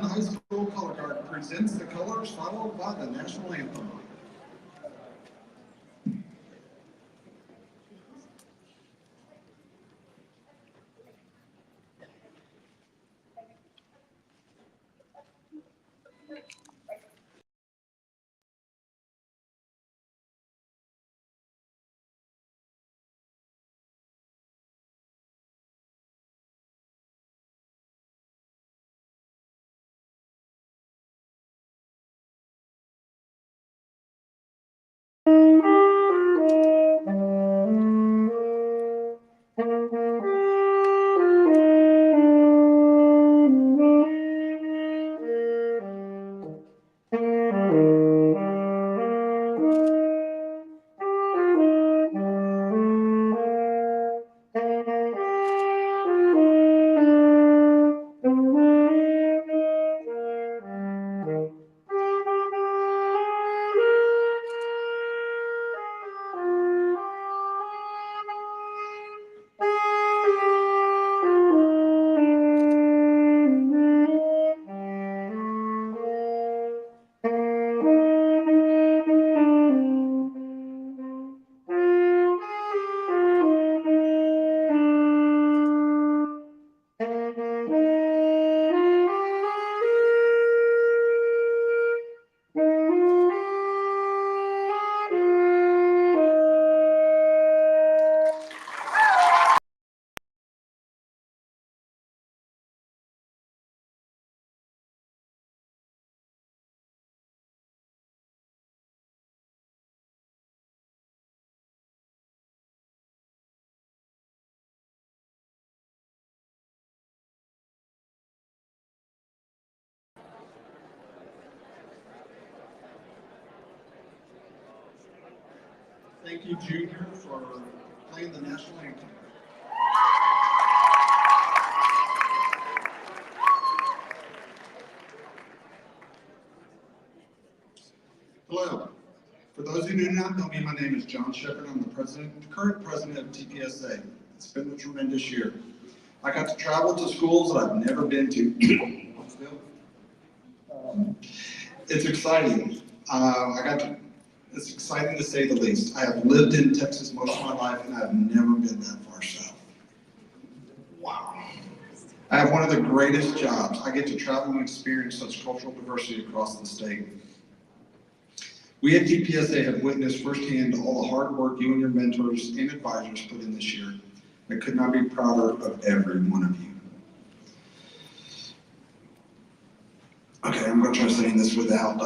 High School Color Guard presents the colors followed by the national anthem. Thank you, Junior, for playing the national anthem. Hello. For those who do not know me, my name is John Shepard. I'm the current president of TPSA. It's been a tremendous year. I got to travel to schools that I've never been to. It's exciting. It's exciting to say the least. I have lived in Texas most of my life, and I have never been that far south. Wow. I have one of the greatest jobs. I get to travel and experience such cultural diversity across the state. We at TPSA have witnessed firsthand all the hard work you and your mentors and advisors put in this year. I could not be prouder of every one of you. Okay, I'm going to try saying this without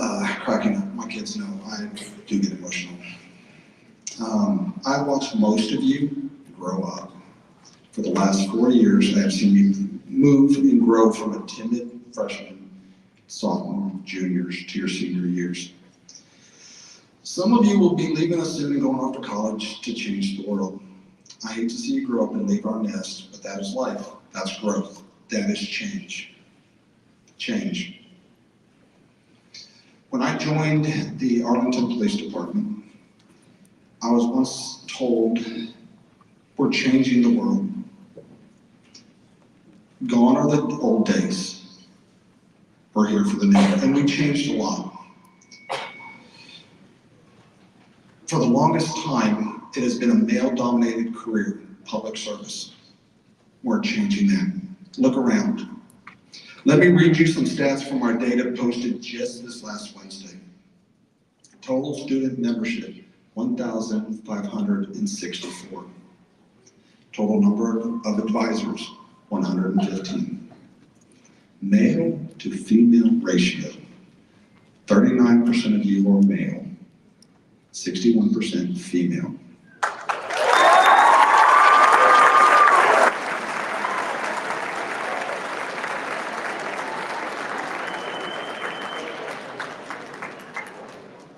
cracking up. My kids know I do get emotional. I've watched most of you grow up. For the last 4 years, I have seen you move and grow from a timid freshman, sophomore, juniors to your senior years. Some of you will be leaving us soon and going off to college to change the world. I hate to see you grow up and leave our nest, but that is life. That's growth. That is change. Change. When I joined the Arlington Police Department, I was once told, we're changing the world. Gone are the old days. We're here for the new, and we changed a lot. For the longest time, it has been a male-dominated career, public service. We're changing that. Look around. Let me read you some stats from our data posted just this last Wednesday. Total student membership, 1,564. Total number of advisors, 115. Male to female ratio, 39% of you are male, 61% female.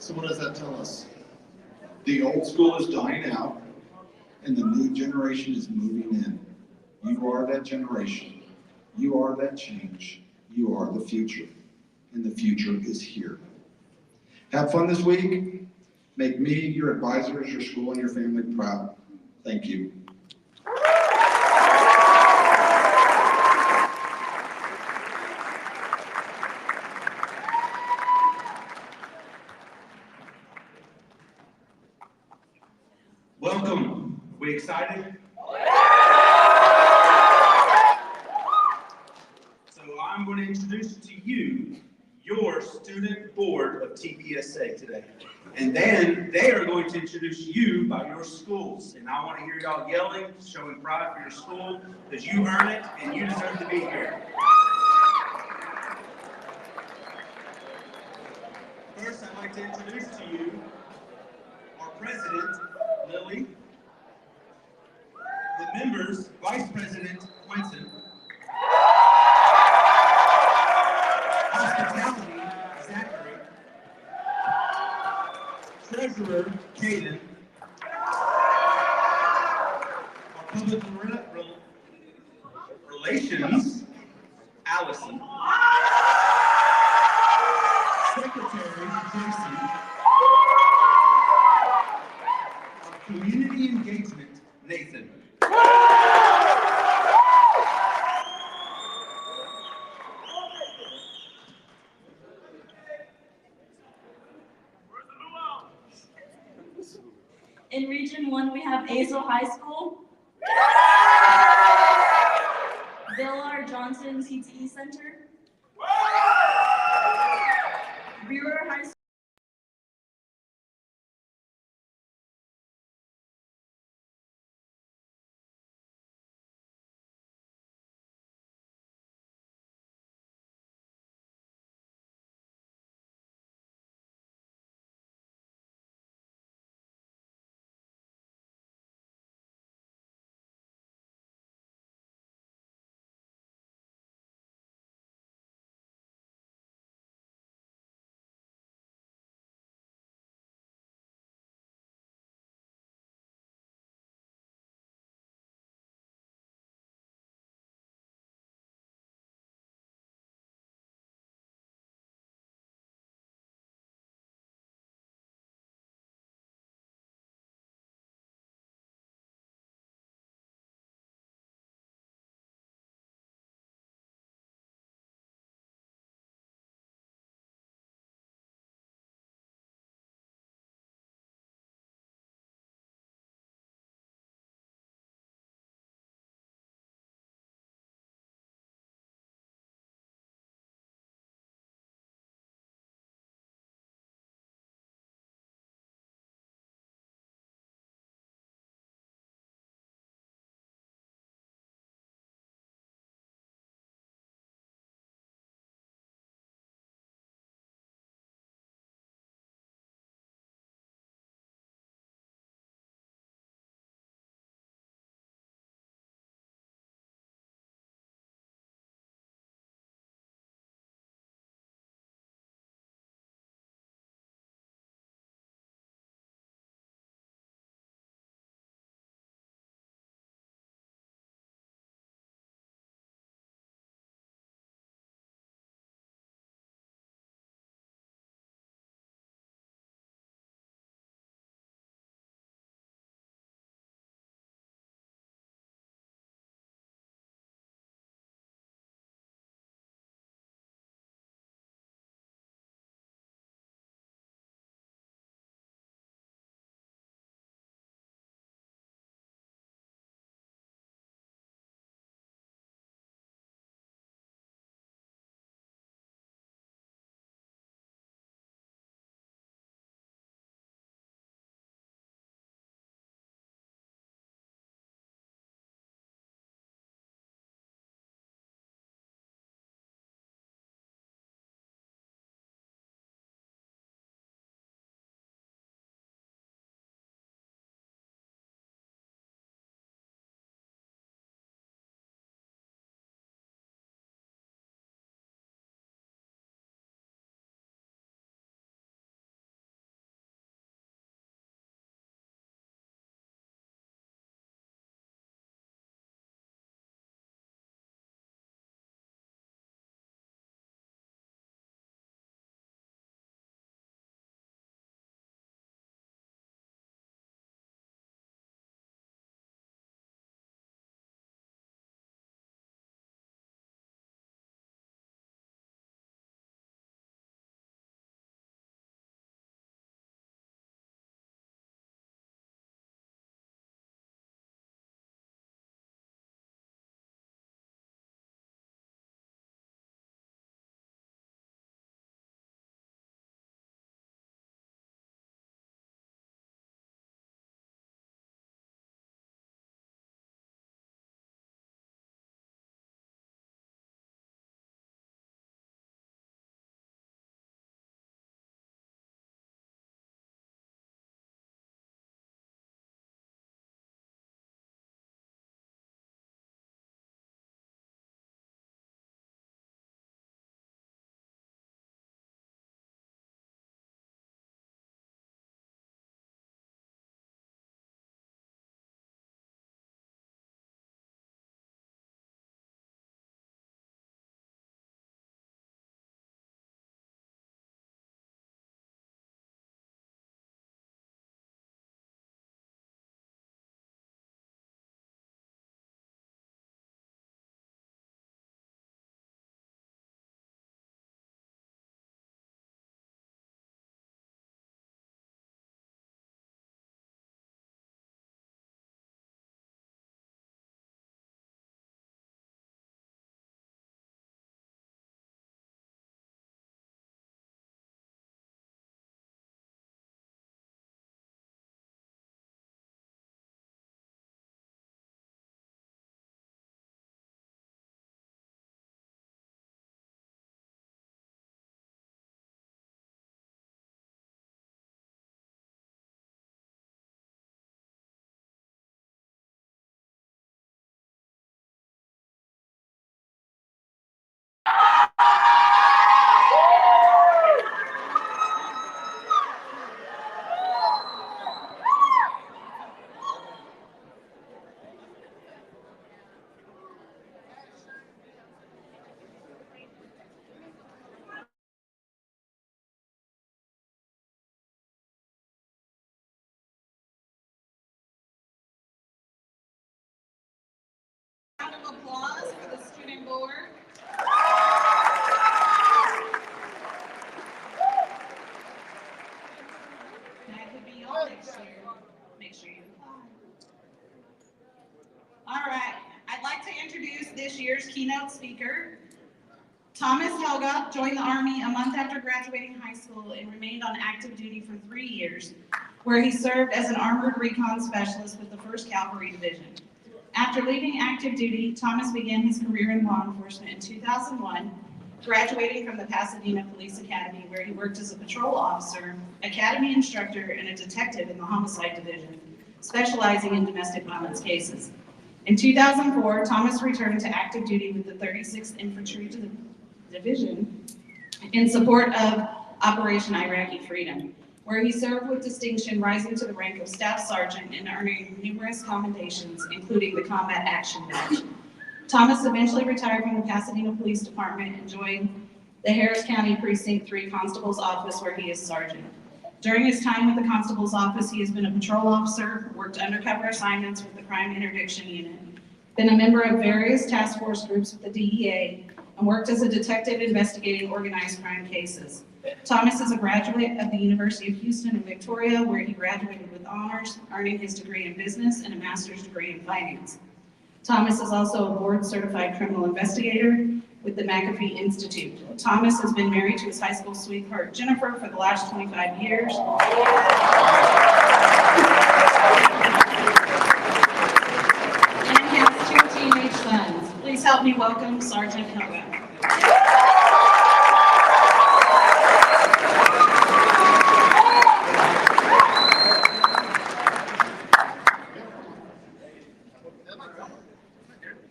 So what does that tell us? The old school is dying out and the new generation is moving in. You are that generation. You are that change. You are the future. And the future is here. Have fun this week. Make me, your advisors, your school, and your family proud. Thank you. excited? So I'm going to introduce to you your student board of TPSA today. And then they are going to introduce you by your schools. And I want to hear y'all yelling, showing pride for your school, because you earn it and you deserve to be here. First, I'd like to introduce to you our president, Lily, the members, Vice President Quentin, Hospitality, Zachary, Treasurer, Caden, our Public Relations, Allison, Secretary, Jason, our Community Engagement, Nathan. In Region 1, we have Azle High School, Villar Johnson CTE Center, Brewer High School. applause for the student board. That could be y'all next year. Make sure you apply. All right, I'd like to introduce this year's keynote speaker. Thomas Helga joined the Army a month after graduating high school and remained on active duty for 3 years, where he served as an armored recon specialist with the 1st Cavalry Division. After leaving active duty, Thomas began his career in law enforcement in 2001, graduating from the Pasadena Police Academy, where he worked as a patrol officer, academy instructor, and a detective in the homicide division, specializing in domestic violence cases. In 2004, Thomas returned to active duty with the 36th Infantry Division in support of Operation Iraqi Freedom, where he served with distinction, rising to the rank of Staff Sergeant and earning numerous commendations, including the Combat Action Badge. Thomas eventually retired from the Pasadena Police Department and joined the Harris County Precinct 3 Constable's Office, where he is Sergeant. During his time with the Constable's Office, he has been a patrol officer, worked undercover assignments with the Crime Interdiction Unit, been a member of various task force groups with the DEA, and worked as a detective investigating organized crime cases. Thomas is a graduate of the University of Houston in Victoria, where he graduated with honors, earning his degree in business and a master's degree in finance. Thomas is also a board-certified criminal investigator with the McAfee Institute. Thomas has been married to his high school sweetheart, Jennifer, for the last 25 years. And has 2 teenage sons. Please help me welcome Sergeant Helga.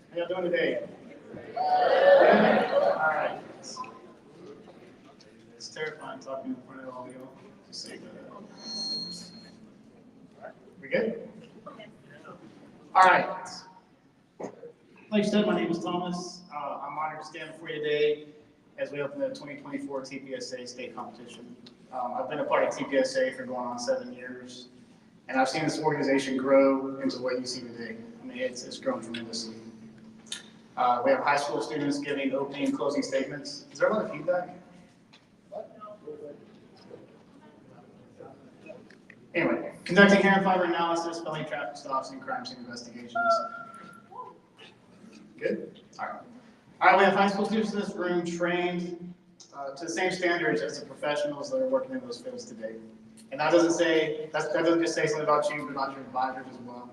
How y'all doing today? Good? All right. It's terrifying talking in front of all y'all. Just say that. All right. We good? All right. Like you said, my name is Thomas. I'm honored to stand before you today as we open the 2024 TPSA state competition. I've been a part of TPSA for going on 7 years, and I've seen this organization grow into what you see today. I mean, it's grown tremendously. We have high school students giving opening and closing statements. Is there a lot of feedback? Anyway, conducting hair and fiber analysis, spelling traffic stops, and crime scene investigations. Good? All right. All right, we have high school students in this room trained to the same standards as the professionals that are working in those fields today. And that doesn't just say something about you, but about your advisors as well.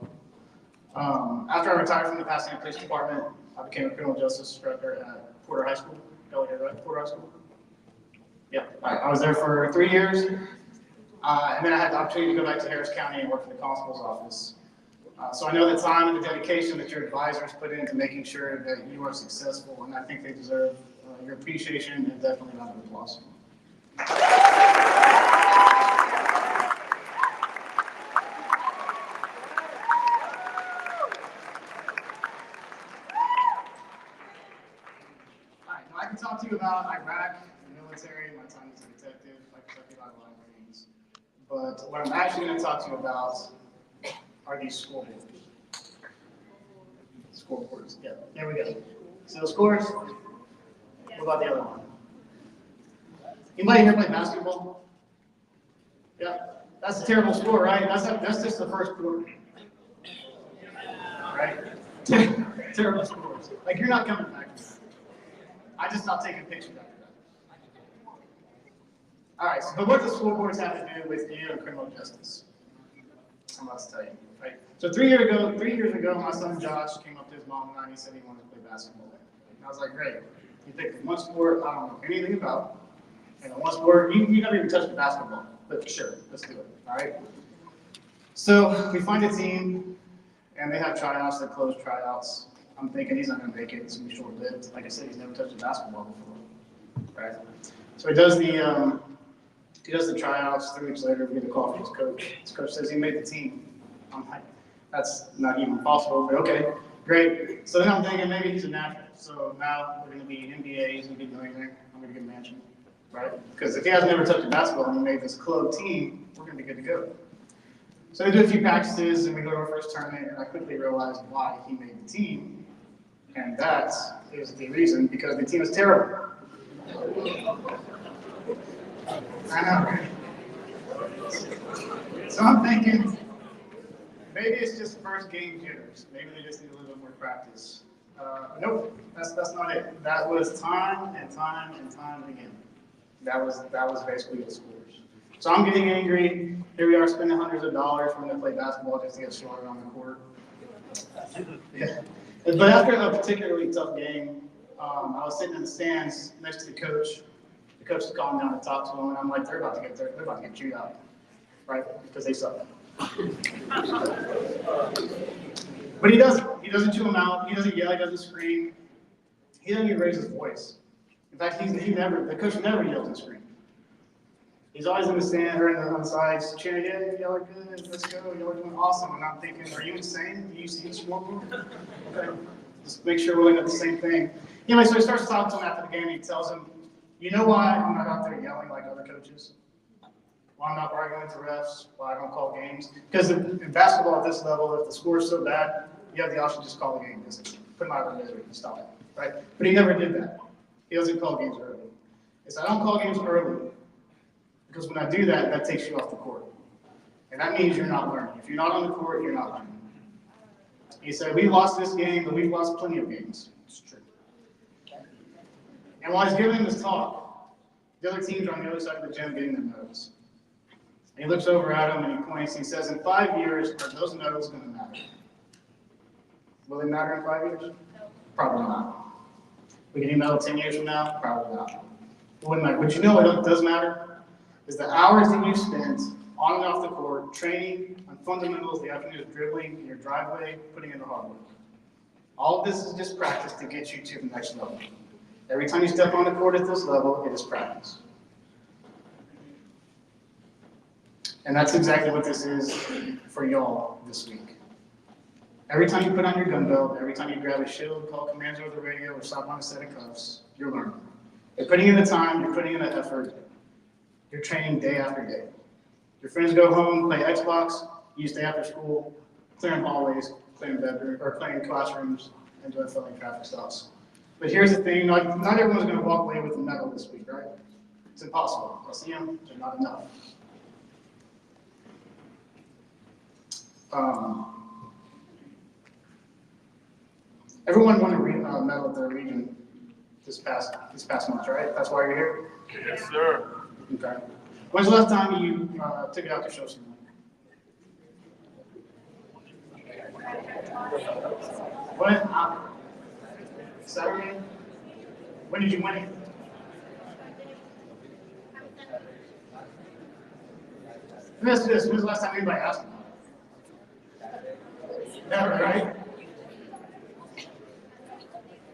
After I retired from the Pasadena Police Department, I became a criminal justice instructor at Porter High School. Y'all heard, right? Porter High School? Yeah. I was there for 3 years. And then I had the opportunity to go back to Harris County and work for the Constable's Office. So I know the time and the dedication that your advisors put into making sure that you are successful, and I think they deserve your appreciation and definitely a round of applause. I can talk to you about Iraq, the military, my time as a detective. I can talk to you about a lot of things. But what I'm actually going to talk to you about are these scoreboards. Scoreboards, yeah, there we go. See those scores? What about the other one? Anybody here play basketball? Yeah, that's a terrible score, right? That's just the first quarter. Right? Terrible scores. Like, you're not coming back. I just stopped taking pictures after that. All right, so but what does scoreboards have to do with you and criminal justice? I'm about to tell you. Right. So 3 years ago, my son Josh came up to his mom and I, and he said he wanted to play basketball. And I was like, great. You picked one sport I don't know anything about, and one sport you never even touched the basketball. But sure, let's do it. All right. So we find a team, and they have tryouts. They closed tryouts. I'm thinking he's not going to make it. It's going to be short-lived. Like I said, he's never touched a basketball before, right? So he does the tryouts. 3 weeks later, we get a call from his coach. His coach says he made the team. I'm like, that's not even possible, but okay, great. So then I'm thinking maybe he's a natural. So now we're going to be NBA. He's going to be doing there. I'm going to get a mansion, right? Because if he hasn't ever touched a basketball and he made this club team, we're going to be good to go. So we do a few practices, and we go to our first tournament, and I quickly realized why he made the team. And that is the reason, because the team is terrible. I know, right? So I'm thinking, maybe it's just first game jitters. Maybe they just need a little bit more practice. Nope, that's not it. That was time and time and time again. That was basically the scores. So I'm getting angry. Here we are spending hundreds of dollars for them to play basketball just to get started on the court. Yeah. But after a particularly tough game, I was sitting in the stands next to the coach. The coach is calling down to talk to him, and I'm like, they're about to get chewed out, right? Because they suck. But he doesn't chew them out. He doesn't yell. He doesn't scream. He doesn't even raise his voice. In fact, the coach never yells and screams. He's always in the stand or on the sides cheering, yeah, y'all are good, let's go, y'all are doing awesome. And I'm thinking, are you insane? Do you see each one? Okay, just make sure we're looking at the same thing. Anyway, so he starts talking to him after the game, and he tells him, you know why I'm not out there yelling like other coaches? Why I'm not arguing with the refs, why I don't call games? Because in basketball at this level, if the score is so bad, you have the option to just call the game. Just put them out of their misery and stop it, right? But he never did that. He doesn't call games early. He said, I don't call games early, because when I do that, that takes you off the court. And that means you're not learning. If you're not on the court, you're not learning. He said, we lost this game, but we've lost plenty of games. It's true. And while he's giving this talk, the other teams are on the other side of the gym getting their medals. And he looks over at him and he points, and he says, in 5 years, are those medals going to matter? Will they matter in 5 years? Probably not. We get a medal 10 years from now? Probably not. It wouldn't matter. But you know what does matter? Is the hours that you spent on and off the court, training on fundamentals, the afternoon dribbling in your driveway, putting in the hard work. All of this is just practice to get you to the next level. Every time you step on the court at this level, it is practice. And that's exactly what this is for y'all this week. Every time you put on your gun belt, every time you grab a shield, call commands over the radio, or stop on a set of cuffs, you're learning. You're putting in the time, you're putting in the effort, you're training day after day. Your friends go home, play Xbox, you stay after school, clearing hallways, clearing bedrooms, or clearing classrooms, and doing filling traffic stops. But here's the thing, not everyone's going to walk away with a medal this week, right? It's impossible. I'll see them, they're not enough. Everyone won a medal at their region this past month, right? That's why you're here? Yes, sir. Okay. When's the last time you took it out to show someone? When? Saturday? When did you win it? Let me ask you this. When's the last time anybody asked about it? Never, right?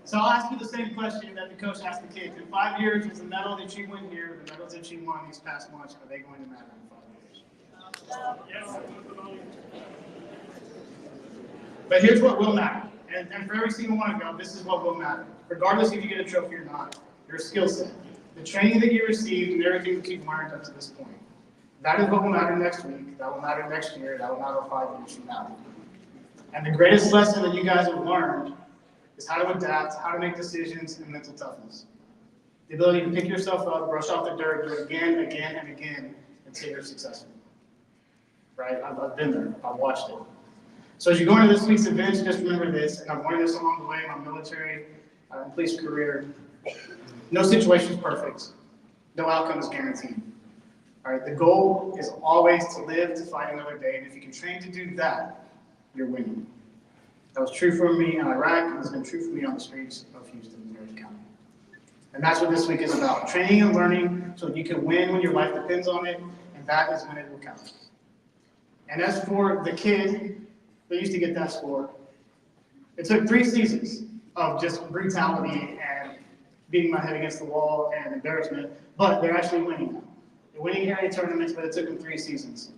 So I'll ask you the same question that the coach asked the kids. In 5 years, is the medal that you win here, the medals that you won these past months, are they going to matter in 5 years? But here's what will matter. And for every single one of y'all, this is what will matter. Regardless if you get a trophy or not, your skill set, the training that you received, and everything that you've learned up to this point. That is what will matter next week. That will matter next year. That will matter 5 years from now. And the greatest lesson that you guys have learned is how to adapt, how to make decisions, and mental toughness. The ability to pick yourself up, brush off the dirt, do it again, again, and again, until you're successful. Right? I've been there. I've watched it. So as you go into this week's events, just remember this, and I've learned this along the way in my military and police career. No situation is perfect. No outcome is guaranteed. All right? The goal is always to live to fight another day, and if you can train to do that, you're winning. That was true for me in Iraq, and it's been true for me on the streets of Houston and Marion County. And that's what this week is about, training and learning so that you can win when your life depends on it, and that is when it will count. And as for the kid that used to get that score, it took 3 seasons of just brutality and beating my head against the wall and embarrassment, but they're actually winning now. They're winning area tournaments, but it took them 3 seasons.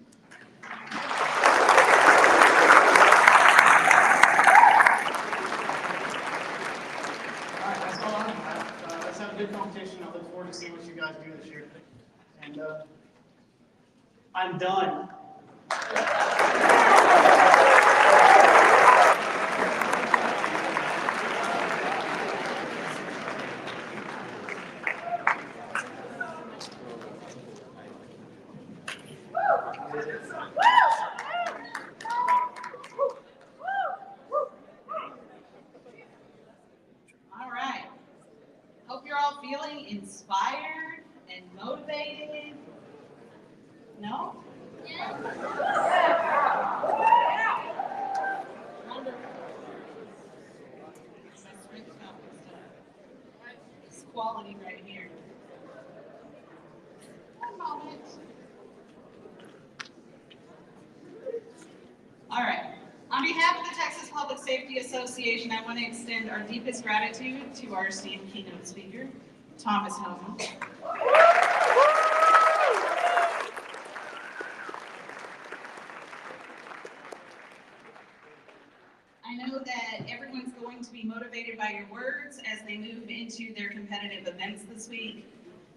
Good competition. I look forward to seeing what you guys do this year. And I'm done. All right. Hope you're all feeling inspired and motivated. No? It's quality right here. One moment. All right. On behalf of the Texas Public Safety Association, I want to extend our deepest gratitude to our esteemed keynote speaker, Thomas Helma. I know that everyone's going to be motivated by your words as they move into their competitive events this week.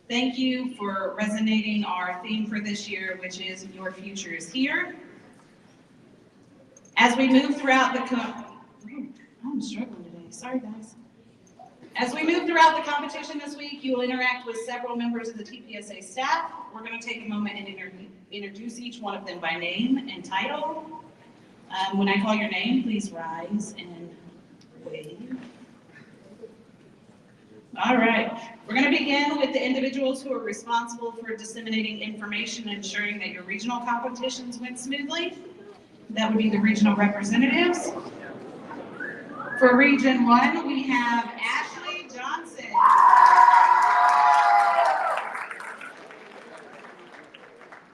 Thank you for resonating our theme for this year, which is Your Future is Here. As we move throughout the I'm struggling today. Sorry, guys. As we move throughout the competition this week, you will interact with several members of the TPSA staff. We're going to take a moment and introduce each one of them by name and title. When I call your name, please rise and wave. All right. We're going to begin with the individuals who are responsible for disseminating information and ensuring that your regional competitions went smoothly. That would be the regional representatives. For Region 1, we have Ashley Johnson.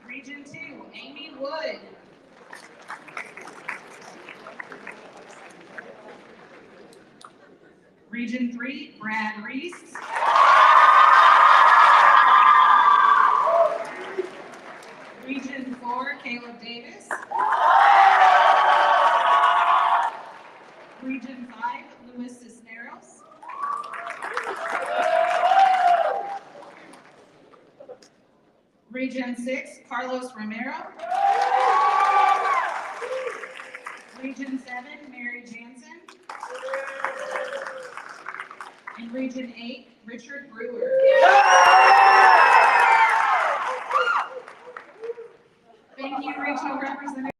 Region 2, Amy Wood. Region 3, Brad Reese. Region 4, Caleb Davis. Region 5, Luis Cisneros. Region 6, Carlos Romero. Region 7, Mary Jansen. And Region 8, Richard Brewer. Thank you, regional representative.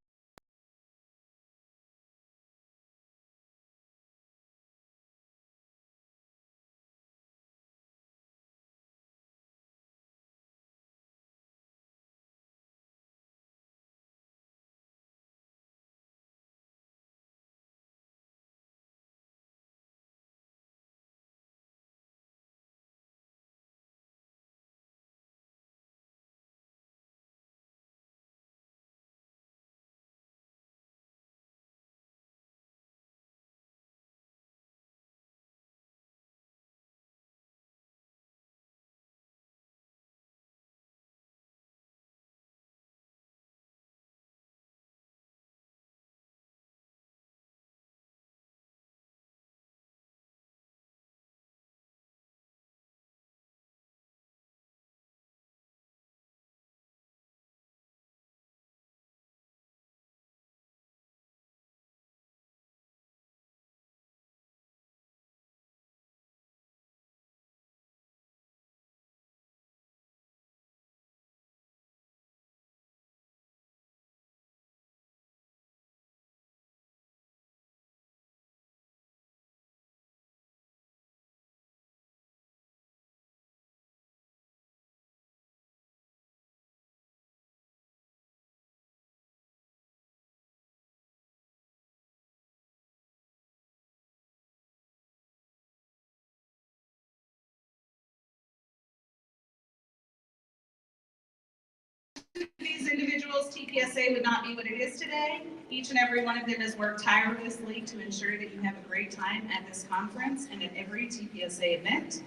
These individuals, TPSA would not be what it is today. Each and every one of them has worked tirelessly to ensure that you have a great time at this conference and at every TPSA event.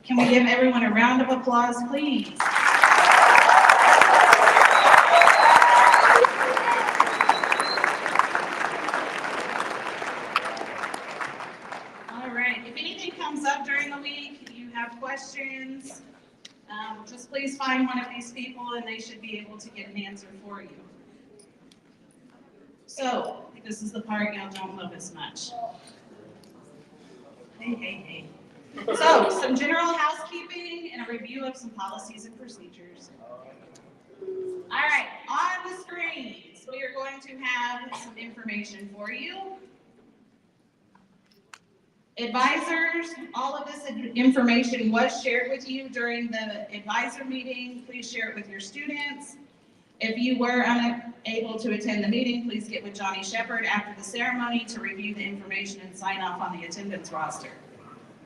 Can we give everyone a round of applause, please? All right, if anything comes up during the week, you have questions, just please find one of these people and they should be able to get an answer for you. So, this is the part y'all don't love as much. Hey. So, some general housekeeping and a review of some policies and procedures. All right, on the screens, we are going to have some information for you. Advisors, all of this information was shared with you during the advisor meeting. Please share it with your students. If you were unable to attend the meeting, please get with Johnny Shepherd after the ceremony to review the information and sign off on the attendance roster.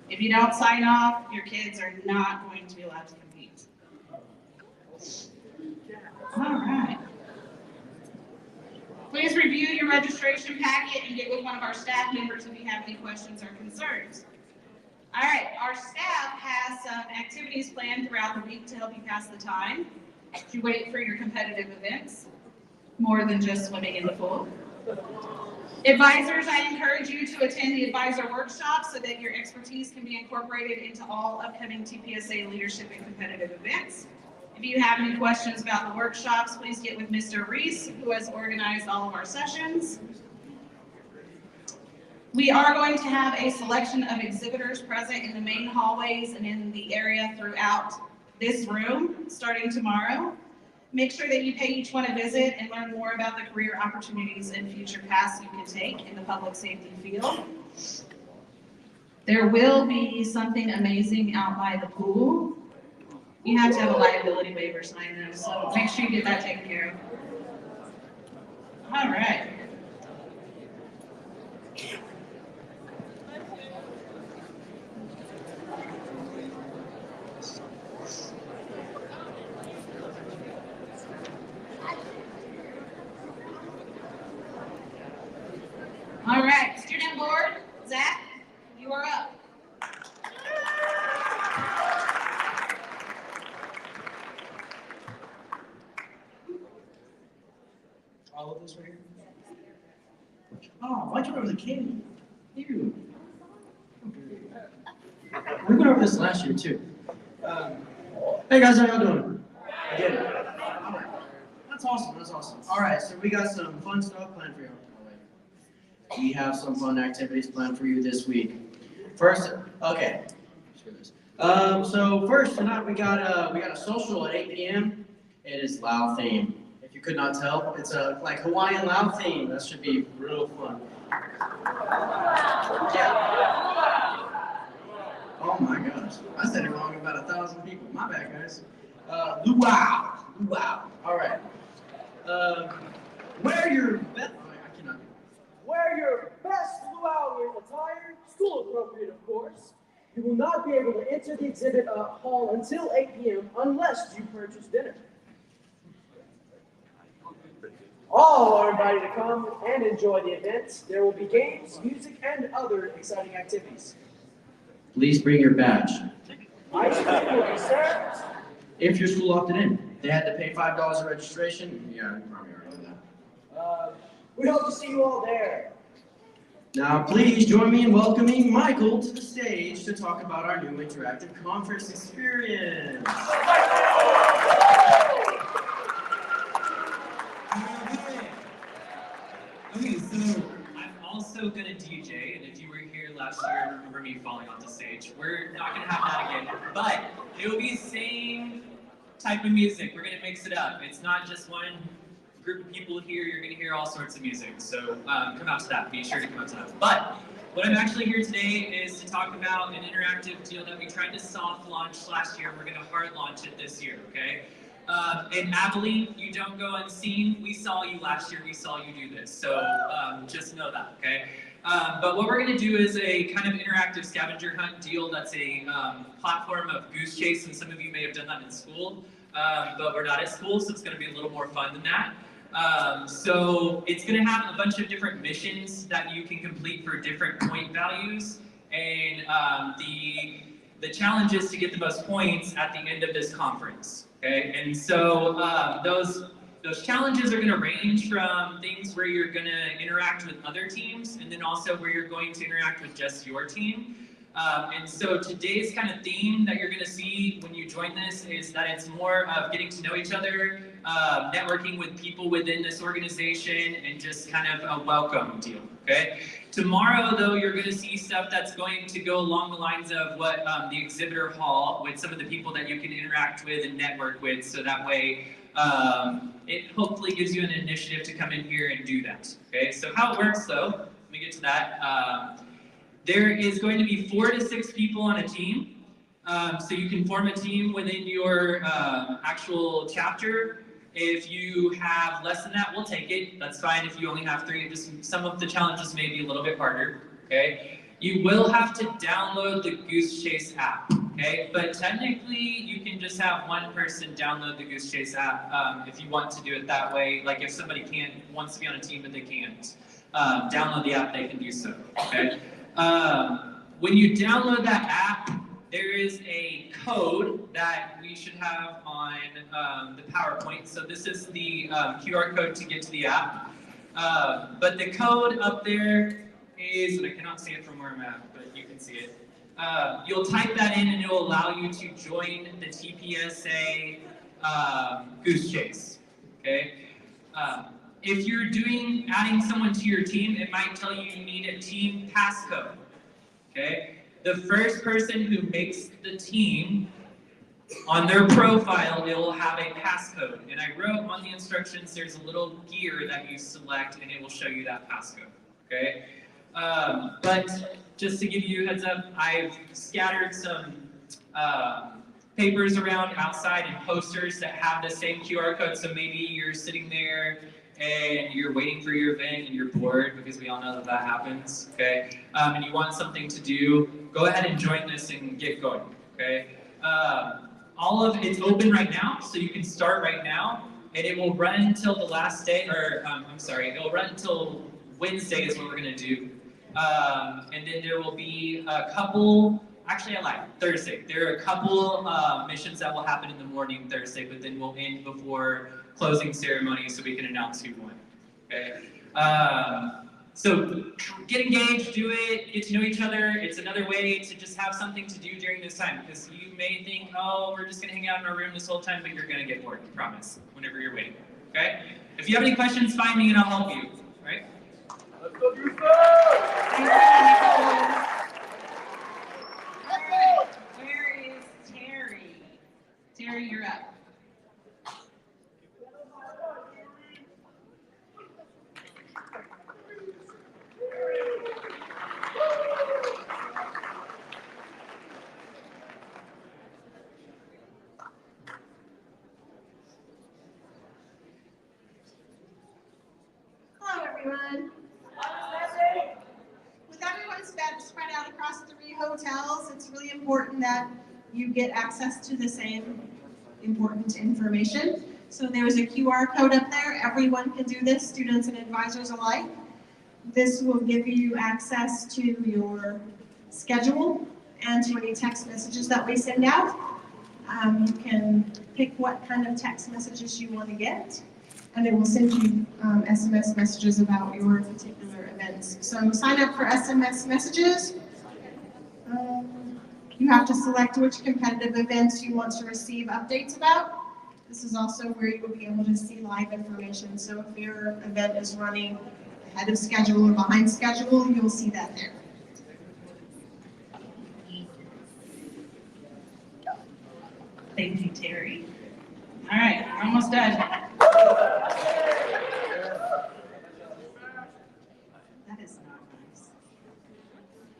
If you don't sign off, your kids are not going to be allowed to compete. All right. Please review your registration packet and get with one of our staff members if you have any questions or concerns. All right, our staff has some activities planned throughout the week to help you pass the time as you wait for your competitive events, more than just swimming in the pool. Advisors, I encourage you to attend the advisor workshop so that your expertise can be incorporated into all upcoming TPSA leadership and competitive events. If you have any questions about the workshops, please get with Mr. Reese, who has organized all of our sessions. We are going to have a selection of exhibitors present in the main hallways and in the area throughout this room, starting tomorrow. Make sure that you pay each one a visit and learn more about the career opportunities and future paths you can take in the public safety field. There will be something amazing out by the pool. You have to have a liability waiver signed though, so make sure you get that taken care of. All right. All right, student board, Zach, you are up. All of this right here? Oh, why'd you remember the candy? Ew. We went over this last year too. Hey guys, how y'all doing? Again. That's awesome, that's awesome. All right, so we got some fun stuff planned for you. We have some fun activities planned for you this week. First, okay. So first tonight we got a social at 8 p.m. It is Lao theme. If you could not tell, it's a like Hawaiian Lao theme. That should be real fun. Yeah. Oh my gosh, I said it wrong about 1,000 people. My bad, guys. Luau, luau. All right. Wear your best. I cannot. Wear your best luau attire, school appropriate of course. You will not be able to enter the exhibit hall until 8 p.m. unless you purchase dinner. All are invited to come and enjoy the event. There will be games, music, and other exciting activities. Please bring your badge. Ice cream will be served. If your school opted in, they had to pay $5 in registration. Yeah, you probably already know that. We hope to see you all there. Now, please join me in welcoming Michael to the stage to talk about our new interactive conference experience. Okay, so I'm also gonna DJ, and if you were here last year and remember me falling onto stage, we're not gonna have that again, but it'll be the same type of music. We're gonna mix it up. It's not just one group of people here, you're gonna hear all sorts of music, so come out to that, be sure to come out to that. But what I'm actually here today is to talk about an interactive deal that we tried to soft launch last year. We're gonna hard launch it this year, okay? And Abilene, you don't go unseen. We saw you last year, we saw you do this, so just know that, okay? But what we're gonna do is a kind of interactive scavenger hunt deal that's a platform of Goose Chase, and some of you may have done that in school, but we're not at school, so it's gonna be a little more fun than that. So it's gonna have a bunch of different missions that you can complete for different point values, and the challenge is to get the most points at the end of this conference. Okay, and so those challenges are going to range from things where you're going to interact with other teams, and then also where you're going to interact with just your team. And so today's kind of theme that you're going to see when you join this is that it's more of getting to know each other, networking with people within this organization, and just kind of a welcome deal, okay? Tomorrow, though, you're going to see stuff that's going to go along the lines of what the exhibitor hall with some of the people that you can interact with and network with, so that way it hopefully gives you an initiative to come in here and do that. Okay, so how it works though, let me get to that. There is going to be 4 to 6 people on a team. So you can form a team within your actual chapter. If you have less than that, we'll take it. That's fine. If you only have 3, just some of the challenges may be a little bit harder. Okay. You will have to download the Goose Chase app. Okay. But technically, you can just have one person download the Goose Chase app if you want to do it that way. Like if somebody wants to be on a team but they can't download the app, they can do so. Okay. When you download that app, there is a code that we should have on the PowerPoint. So this is the QR code to get to the app. But the code up there is, and I cannot see it from where I'm at, but you can see it. You'll type that in and it will allow you to join the TPSA Goose Chase. Okay. If you're adding someone to your team, it might tell you you need a team passcode. Okay. The first person who makes the team, on their profile, it will have a passcode. And I wrote on the instructions, there's a little gear that you select and it will show you that passcode, okay? But just to give you a heads up, I've scattered some papers around outside and posters that have the same QR code. So maybe you're sitting there and you're waiting for your event and you're bored, because we all know that happens, okay? And you want something to do, go ahead and join this and get going, okay? All of it's open right now, so you can start right now, and it will run until the last day, or it'll run until Wednesday is what we're gonna do. And then there will be a couple, actually I lied, Thursday. There are a couple missions that will happen in the morning Thursday, but then we'll end before closing ceremony so we can announce who won, okay? So get engaged, do it, get to know each other. It's another way to just have something to do during this time, because you may think, oh, we're just gonna hang out in our room this whole time, but you're gonna get bored, I promise, whenever you're waiting, okay? If you have any questions, find me and I'll help you, right? Let's go do Where is Terry? Terry, you're up. Hello, everyone. With everyone's spread out across 3 hotels, it's really important that you get access to the same important information. So there's a QR code up there. Everyone can do this, students and advisors alike. This will give you access to your schedule and to any text messages that we send out. You can pick what kind of text messages you want to get, and it will send you SMS messages about your particular events. So sign up for SMS messages. You have to select which competitive events you want to receive updates about. This is also where you will be able to see live information. So if your event is running ahead of schedule or behind schedule, you'll see that there. Thank you, Terry. All right, we're almost done. That is not nice.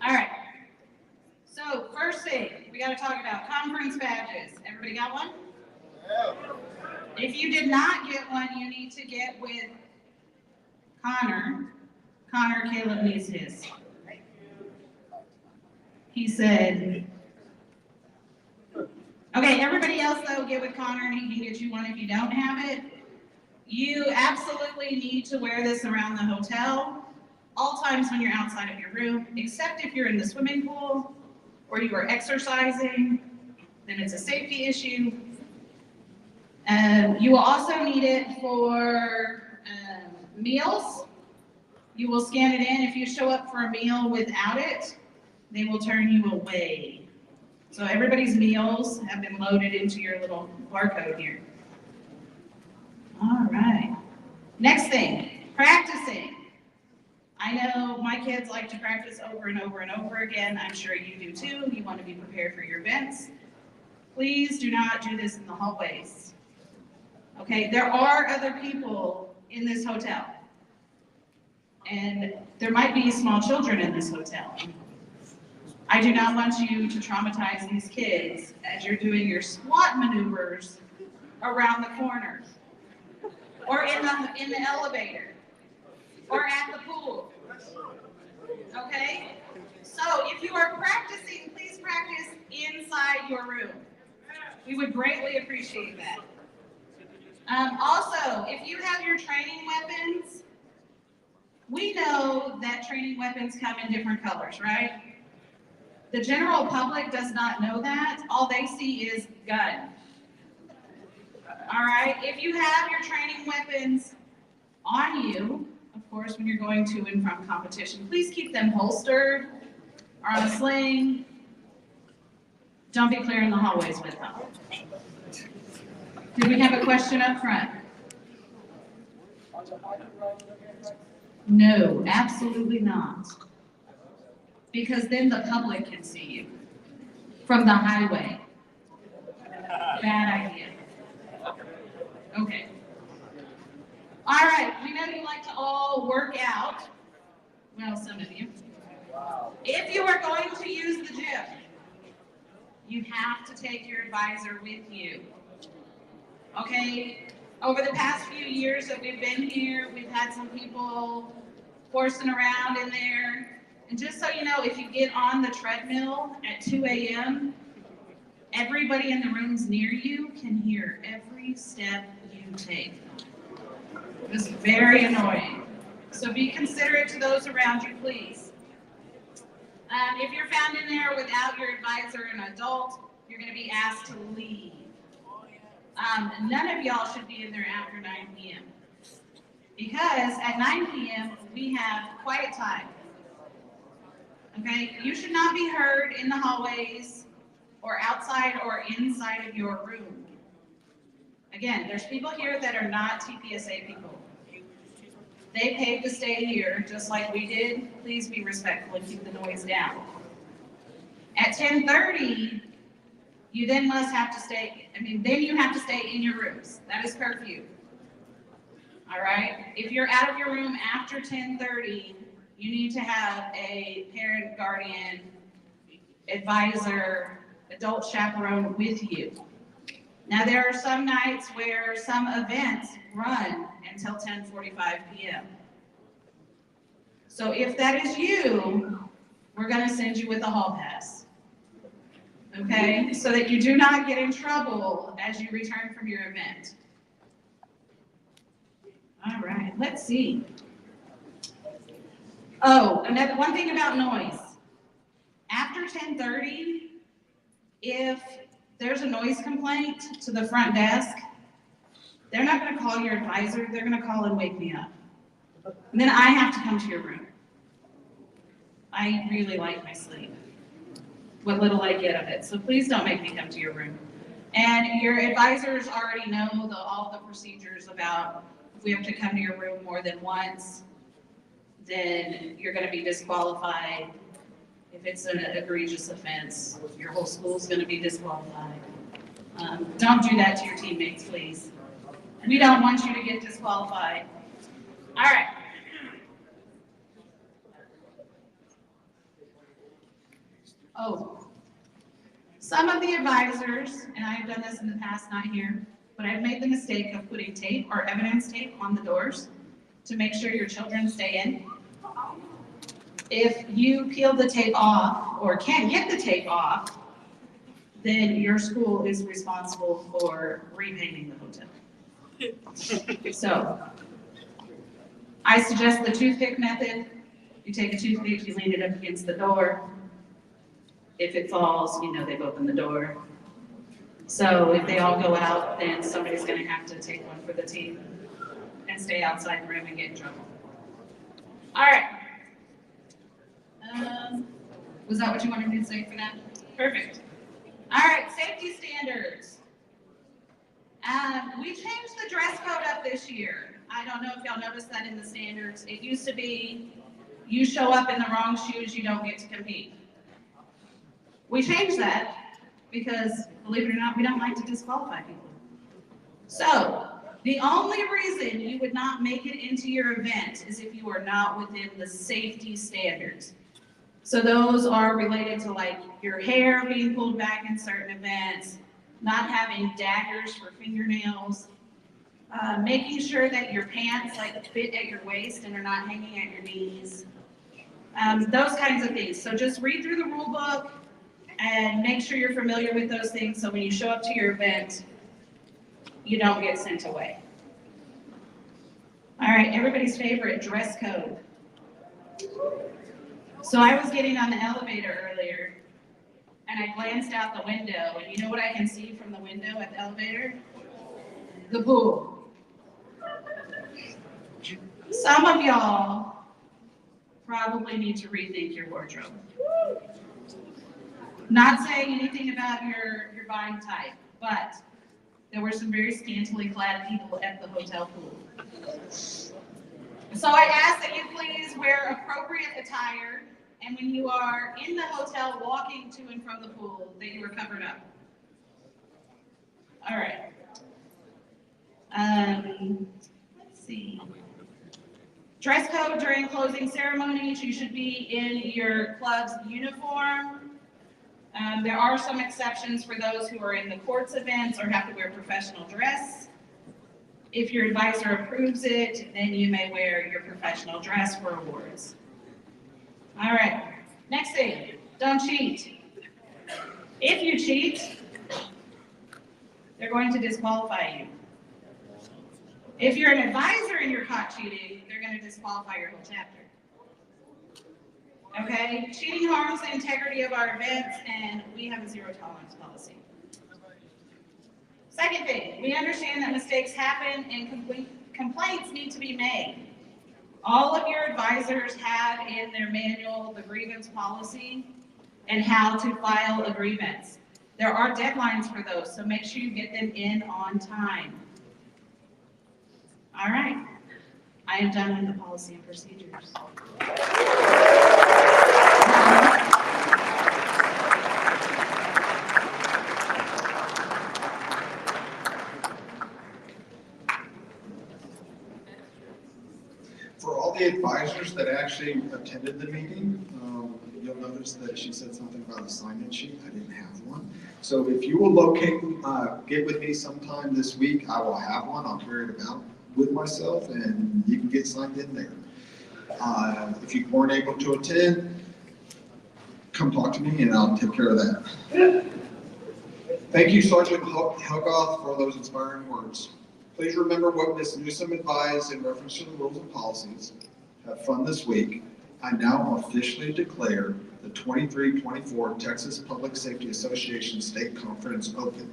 All right. So first thing, we got to talk about conference badges. Everybody got one? If you did not get one, you need to get with Connor. Caleb needs his. He said, okay, everybody else though, get with Connor and he can get you one if you don't have it. You absolutely need to wear this around the hotel, all times when you're outside of your room, except if you're in the swimming pool or you are exercising, then it's a safety issue. You will also need it for meals. You will scan it in. If you show up for a meal without it, they will turn you away. So everybody's meals have been loaded into your little barcode here. All right. Next thing, practicing. I know my kids like to practice over and over and over again. I'm sure you do too. You want to be prepared for your events. Please do not do this in the hallways. Okay, there are other people in this hotel. And there might be small children in this hotel. I do not want you to traumatize these kids as you're doing your squat maneuvers around the corner, or in the elevator, or at the pool. Okay? So if you are practicing, please practice inside your room. We would greatly appreciate that. Also, if you have your training weapons, we know that training weapons come in different colors, right? The general public does not know that. All they see is gun. All right, if you have your training weapons on you, of course, when you're going to and from competition, please keep them holstered or on a sling. Don't be clearing the hallways with them. Did we have a question up front? No, absolutely not. Because then the public can see you from the highway. Bad idea. Okay. All right, we know you like to all work out. Well, some of you. If you are going to use the gym, you have to take your advisor with you. Okay? Over the past few years that we've been here, we've had some people horsing around in there. And just so you know, if you get on the treadmill at 2 a.m., everybody in the rooms near you can hear every step you take. It's very annoying. So be considerate to those around you, please. If you're found in there without your advisor, an adult, you're going to be asked to leave. None of y'all should be in there after 9 p.m. Because at 9 p.m., we have quiet time. Okay? You should not be heard in the hallways or outside or inside of your room. Again, there's people here that are not TPSA people. They paid to stay here just like we did. Please be respectful and keep the noise down. At 10:30, you then must have to stay, then you have to stay in your rooms. That is curfew. All right? If you're out of your room after 10:30, you need to have a parent, guardian, advisor, adult chaperone with you. Now, there are some nights where some events run until 10:45 p.m. So if that is you, we're going to send you with a hall pass. Okay? So that you do not get in trouble as you return from your event. All right, let's see. Oh, another one thing about noise. After 10:30, if there's a noise complaint to the front desk, they're not going to call your advisor, they're going to call and wake me up. And then I have to come to your room. I really like my sleep, what little I get of it. So please don't make me come to your room. And your advisors already know all the procedures about if we have to come to your room more than once, then you're going to be disqualified. If it's an egregious offense, your whole school's going to be disqualified. Don't do that to your teammates, please. We don't want you to get disqualified. All right. Oh, some of the advisors, and I've done this in the past, not here, but I've made the mistake of putting tape or evidence tape on the doors to make sure your children stay in. If you peel the tape off or can't get the tape off, then your school is responsible for repainting the hotel. So, I suggest the toothpick method. You take a toothpick, you lean it up against the door. If it falls, you know they've opened the door. So if they all go out, then somebody's going to have to take one for the team and stay outside the room and get in trouble. All right. Was that what you wanted me to say for that? Perfect. All right, safety standards. We changed the dress code up this year. I don't know if y'all noticed that in the standards. It used to be, you show up in the wrong shoes, you don't get to compete. We changed that because, believe it or not, we don't like to disqualify people. So, The only reason you would not make it into your event is if you are not within the safety standards. So those are related to like your hair being pulled back in certain events, not having daggers for fingernails, making sure that your pants like fit at your waist and are not hanging at your knees. Those kinds of things. So just read through the rule book and make sure you're familiar with those things so when you show up to your event, you don't get sent away. All right, everybody's favorite, dress code. So I was getting on the elevator earlier and I glanced out the window and you know what I can see from the window at the elevator? The pool. Some of y'all probably need to rethink your wardrobe. Not saying anything about your body type, but there were some very scantily clad people at the hotel pool. So I ask that you please wear appropriate attire, and when you are in the hotel walking to and from the pool, that you are covered up. All right. Let's see. Dress code during closing ceremonies, you should be in your club's uniform. There are some exceptions for those who are in the courts events or have to wear professional dress. If your advisor approves it, then you may wear your professional dress for awards. All right, next thing, don't cheat. If you cheat, they're going to disqualify you. If you're an advisor and you're caught cheating, they're going to disqualify your whole chapter. Okay, cheating harms the integrity of our events, and we have a zero tolerance policy. Second thing, we understand that mistakes happen and complaints need to be made. All of your advisors have in their manual the grievance policy and how to file a grievance. There are deadlines for those, so make sure you get them in on time. All right, I am done with the policy and procedures. For all the advisors that actually attended the meeting, you'll notice that she said something about a sign-in sheet. I didn't have one. So if you will get with me sometime this week, I will have one. I'll carry it about with myself and you can get signed in there. If you weren't able to attend, come talk to me and I'll take care of that. Thank you, Sergeant Helgoth, for those inspiring words. Please remember what Ms. Newsom advised in reference to the rules and policies. Have fun this week. I now officially declare the 23-24 Texas Public Safety Association State Conference open.